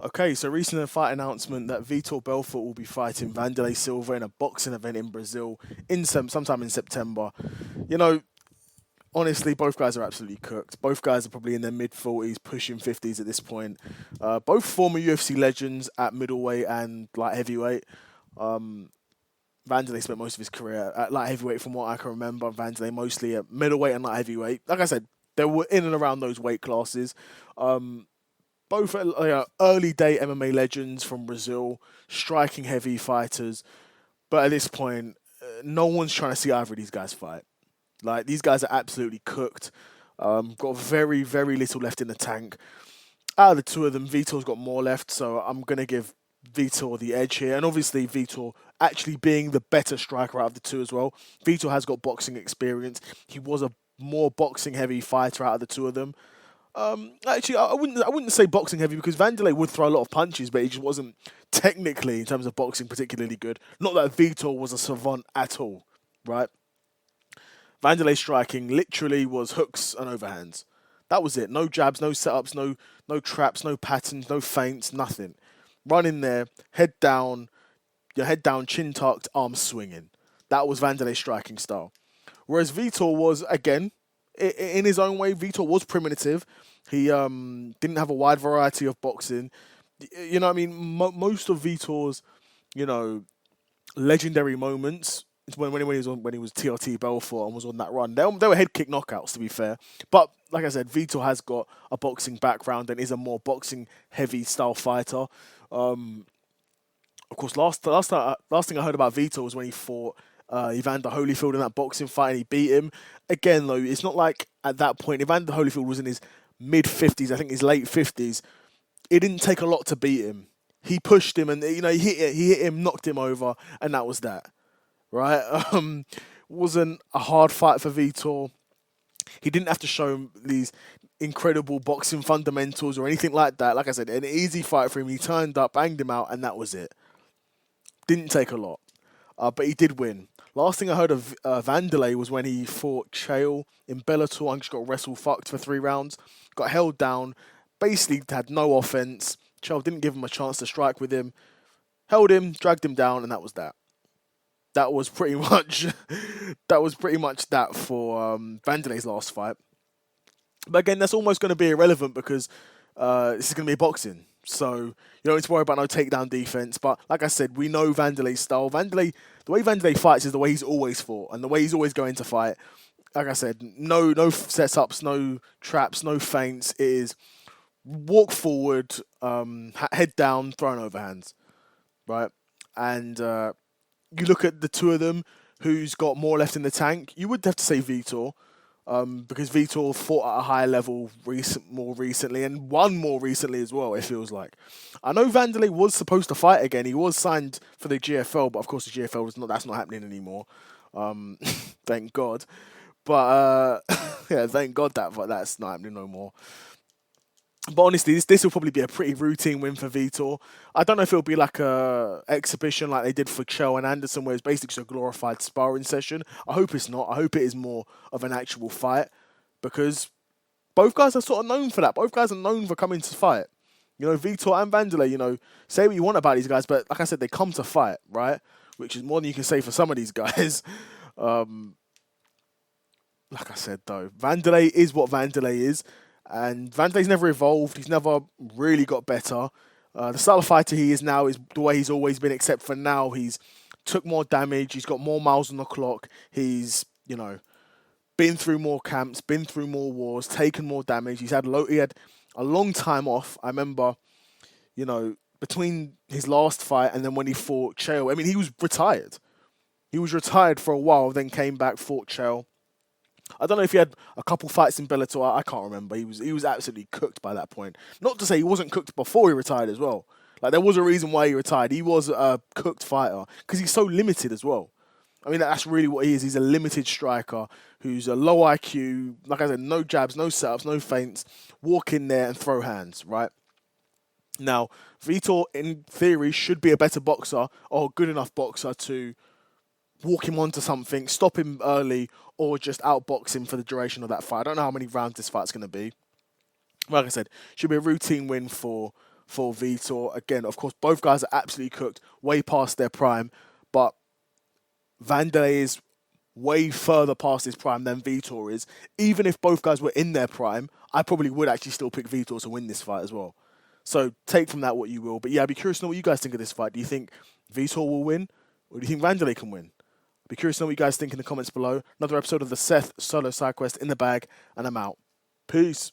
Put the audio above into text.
Okay, so recent fight announcement that Vitor Belfort will be fighting Wanderlei Silva in a boxing event in Brazil sometime in September. You know, honestly, both guys are absolutely cooked. Both guys are probably in their mid 40s, pushing 50s at this point. Both former UFC legends at middleweight and light heavyweight. Um, Vanderlei spent most of his career at light heavyweight, from what I can remember. Vanderlei mostly at middleweight and light heavyweight. Like I said, they were in and around those weight classes. Um, both early day MMA legends from Brazil, striking heavy fighters. But at this point, no one's trying to see either of these guys fight. Like, these guys are absolutely cooked. Got very, very little left in the tank. Out of the two of them, Vitor's got more left, so I'm gonna give Vitor the edge here. And obviously, Vitor actually being the better striker out of the two as well. Vitor has got boxing experience. He was a more boxing heavy fighter out of the two of them. Actually, I wouldn't say boxing heavy, because Vanderlei would throw a lot of punches, but he just wasn't technically, in terms of boxing, particularly good. Not that Vitor was a savant at all, right? Vanderlei striking literally was hooks and overhands. That was it. No jabs, no setups, no traps, no patterns, no feints, nothing. Run in there, head down, your head down, chin tucked, arms swinging. That was Vanderlei's striking style. Whereas Vitor was, again, in his own way, Vitor was primitive. He didn't have a wide variety of boxing. You know what I mean? Most of Vitor's, you know, legendary moments when he was TRT Belfort and was on that run. They were head kick knockouts, to be fair. But like I said, Vitor has got a boxing background and is a more boxing heavy style fighter. Of course, last thing I heard about Vitor was when he fought Evander Holyfield in that boxing fight and he beat him. Again, though, it's not like at that point Evander Holyfield was in his mid 50s, I think his late 50s. It didn't take a lot to beat him. He pushed him, and he hit him, knocked him over, and that was that. Right? Wasn't a hard fight for Vitor. He didn't have to show these incredible boxing fundamentals or anything like that. Like I said, an easy fight for him. He turned up, banged him out, and that was it. Didn't take a lot, but he did win. Last thing I heard of Vanderlei was when he fought Chael in Bellator and just got wrestle fucked for 3 rounds. Got held down, basically had no offense. Chael didn't give him a chance to strike with him. Held him, dragged him down, and that was that. That was pretty much that for Vanderlei's last fight. But again, that's almost going to be irrelevant because this is going to be boxing. So you don't need to worry about no takedown defense. But like I said, we know Vanderlei's style. The way Vanderlei fights is the way he's always fought and the way he's always going to fight. Like I said, no setups, no traps, no feints. It is walk forward, head down, throwing overhands, right? And you look at the two of them, who's got more left in the tank. You would have to say Vitor, because Vitor fought at a higher level more recently and won more recently as well, it feels like. I know Vanderlei was supposed to fight again. He was signed for the GFL, but of course the GFL that's not happening anymore. Thank God. But yeah, thank God that's not happening no more. But honestly, this will probably be a pretty routine win for Vitor. I don't know if it'll be like a exhibition like they did for Chell and Anderson, where it's basically just a glorified sparring session. I hope it's not. I hope it is more of an actual fight, because both guys are sort of known for that. Both guys are known for coming to fight. You know, Vitor and Vanderlei, say what you want about these guys, but like I said, they come to fight, right? Which is more than you can say for some of these guys. Like I said, though, Vanderlei is what Vanderlei is. And Vanderlei's never evolved. He's never really got better. The style of fighter he is now is the way he's always been, except for now he's took more damage. He's got more miles on the clock. He's, been through more camps, been through more wars, taken more damage. He had a long time off. I remember, between his last fight and then when he fought Chael. I mean, he was retired. He was retired for a while, then came back, fought Chael. I don't know if he had a couple fights in Bellator. I can't remember. He was absolutely cooked by that point. Not to say he wasn't cooked before he retired as well. Like, there was a reason why he retired. He was a cooked fighter because he's so limited as well. I mean, that's really what he is. He's a limited striker who's a low IQ. Like I said, no jabs, no setups, no feints. Walk in there and throw hands, right? Now, Vitor, in theory, should be a better boxer or good enough boxer to walk him onto something, stop him early, or just outbox him for the duration of that fight. I don't know how many rounds this fight's going to be. Like I said, should be a routine win for for Vitor. Again, of course, both guys are absolutely cooked, way past their prime, but Wanderlei is way further past his prime than Vitor is. Even if both guys were in their prime, I probably would actually still pick Vitor to win this fight as well. So take from that what you will. But yeah, I'd be curious to know what you guys think of this fight. Do you think Vitor will win? Or do you think Wanderlei can win? I'd be curious to know what you guys think in the comments below. Another episode of the Seth Solo Side Quest in the bag, and I'm out. Peace.